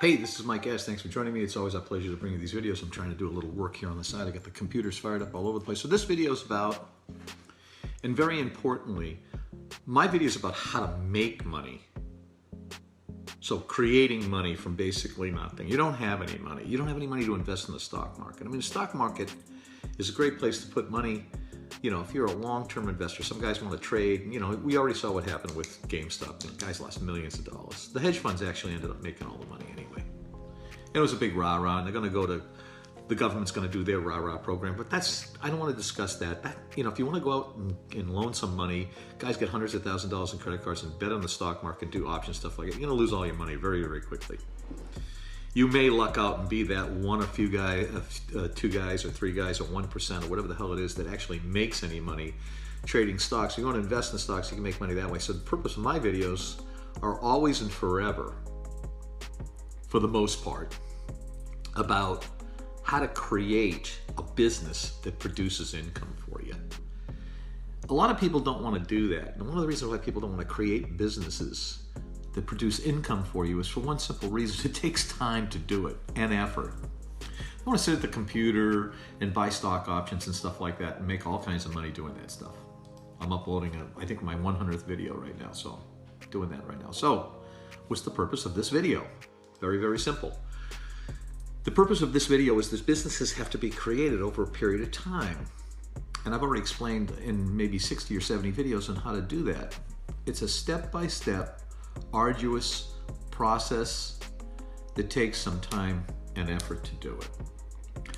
Hey, this is Mike S. Thanks for joining me. It's always a pleasure to bring you these videos. I'm trying to do a little work here on the side. I got the computers fired up all over the place. So this video is about, and very importantly, my video is about how to make money. So creating money from basically nothing. You don't have any money. You don't have any money to invest in the stock market. I mean, the stock market is a great place to put money. You know, if you're a long-term investor, some guys want to trade. You know, we already saw what happened with GameStop. You know, guys lost millions of dollars. The hedge funds actually ended up making all the money anyway. It was a big rah-rah, and they're going to go to, the government's going to do their rah-rah program, but that's, I don't want to discuss that. You know, if you want to go out and loan some money, guys get hundreds of thousands of dollars in credit cards and bet on the stock market, do option stuff like that, you're going to lose all your money very, very quickly. You may luck out and be that one or few guy, two guys or three guys or 1% or whatever the hell it is that actually makes any money trading stocks. You want to invest in stocks, you can make money that way. So the purpose of my videos are always and forever, for the most part, about how to create a business that produces income for you. A lot of people don't want to do that. And one of the reasons why people don't want to create businesses that produce income for you is for one simple reason: it takes time to do it and effort. I want to sit at the computer and buy stock options and stuff like that and make all kinds of money doing that stuff. I'm uploading, I think, my 100th video right now, so I'm doing that right now. So what's the purpose of this video? Very, very simple. The purpose of this video is that businesses have to be created over a period of time. And I've already explained in maybe 60 or 70 videos on how to do that. It's a step-by-step, arduous process that takes some time and effort to do it.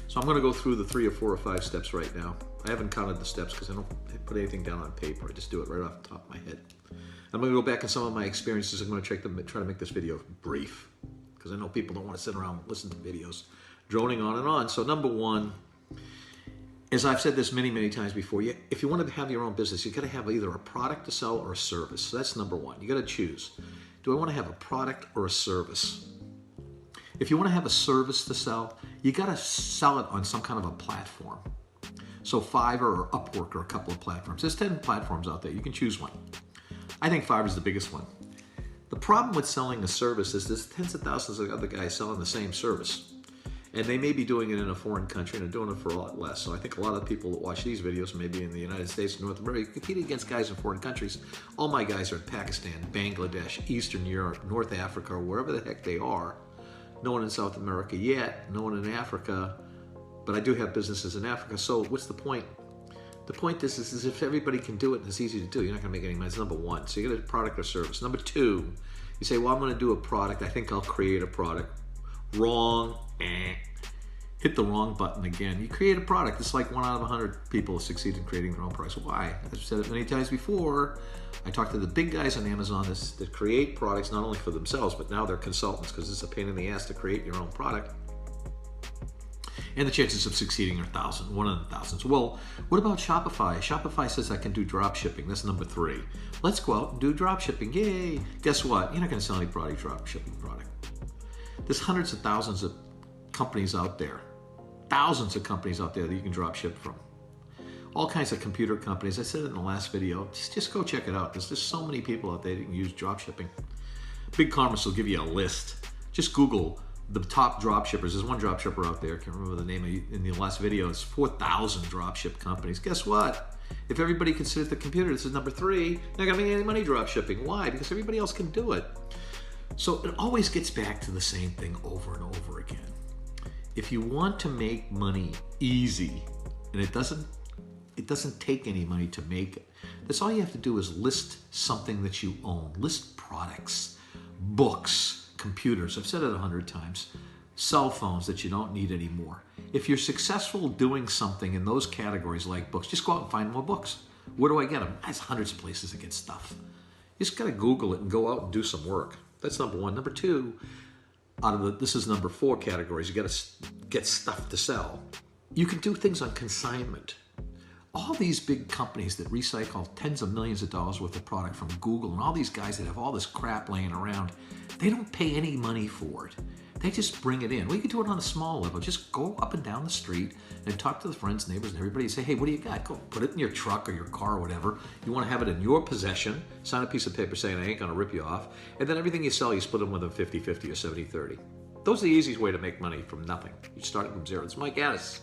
So I'm going to go through the 3 or 4 or 5 steps right now. I haven't counted the steps because I don't put anything down on paper. I just do it right off the top of my head. I'm going to go back in some of my experiences. I'm going to try to make this video brief, because I know people don't want to sit around and listen to videos droning on and on. So number one, as I've said this many, many times before, if you want to have your own business, you've got to have either a product to sell or a service. So that's number one. You got to choose. Do I want to have a product or a service? If you want to have a service to sell, you got to sell it on some kind of a platform. So Fiverr or Upwork are a couple of platforms. There's 10 platforms out there. You can choose one. I think Fiverr is the biggest one. The problem with selling a service is there's tens of thousands of other guys selling the same service. And they may be doing it in a foreign country and they're doing it for a lot less. So I think a lot of people that watch these videos, maybe in the United States and North America, competing against guys in foreign countries. All my guys are in Pakistan, Bangladesh, Eastern Europe, North Africa, or wherever the heck they are. No one in South America yet, no one in Africa, but I do have businesses in Africa. So what's the point? The point is if everybody can do it and it's easy to do, you're not going to make any money. That's number one. So you get a product or service. Number two, you say, well, I'm going to do a product. I think I'll create a product. Wrong. Hit the wrong button again. You create a product. It's like 1 out of 100 people succeed in creating their own products. Why? I've said it many times before. I talked to the big guys on Amazon that create products not only for themselves, but now they're consultants, because it's a pain in the ass to create your own product. And the chances of succeeding are 1 in 1,000. Well, what about Shopify? Shopify says I can do drop shipping. That's number 3. Let's go out and do drop shipping. Yay! Guess what? You're not going to sell any drop shipping product. There's hundreds of thousands of companies out there. Thousands of companies out there that you can drop ship from. All kinds of computer companies. I said it in the last video. Just go check it out. There's just so many people out there that can use drop shipping. Big Commerce will give you a list. Just Google the top drop shippers. There's one drop shipper out there. I can't remember the name in the last video. It's 4,000 drop ship companies. Guess what? If everybody can sit at the computer, this is number 3, you're not going to make any money drop shipping. Why? Because everybody else can do it. So it always gets back to the same thing over and over again. If you want to make money easy, and it doesn't take any money to make it, that's all you have to do is list something that you own. List products, books, computers, I've said it 100 times, cell phones that you don't need anymore. If you're successful doing something in those categories like books, just go out and find more books. Where do I get them? There's hundreds of places to get stuff. You just got to Google it and go out and do some work. That's number 1. Number 2, this is number 4 categories. You got to get stuff to sell. You can do things on consignment. All these big companies that recycle tens of millions of dollars worth of product from Google and all these guys that have all this crap laying around, they don't pay any money for it. They just bring it in. Well, you can do it on a small level. Just go up and down the street and talk to the friends, neighbors, and everybody and say, hey, what do you got? Go put it in your truck or your car or whatever. You want to have it in your possession. Sign a piece of paper saying I ain't going to rip you off. And then everything you sell, you split them with them 50-50 or 70-30. Those are the easiest way to make money from nothing. You start from zero. It's Mike Addis.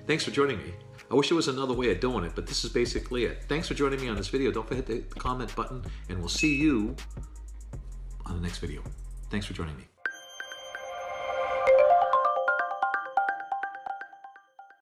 Thanks for joining me. I wish there was another way of doing it, but this is basically it. Thanks for joining me on this video. Don't forget to hit the comment button, and we'll see you on the next video. Thanks for joining me.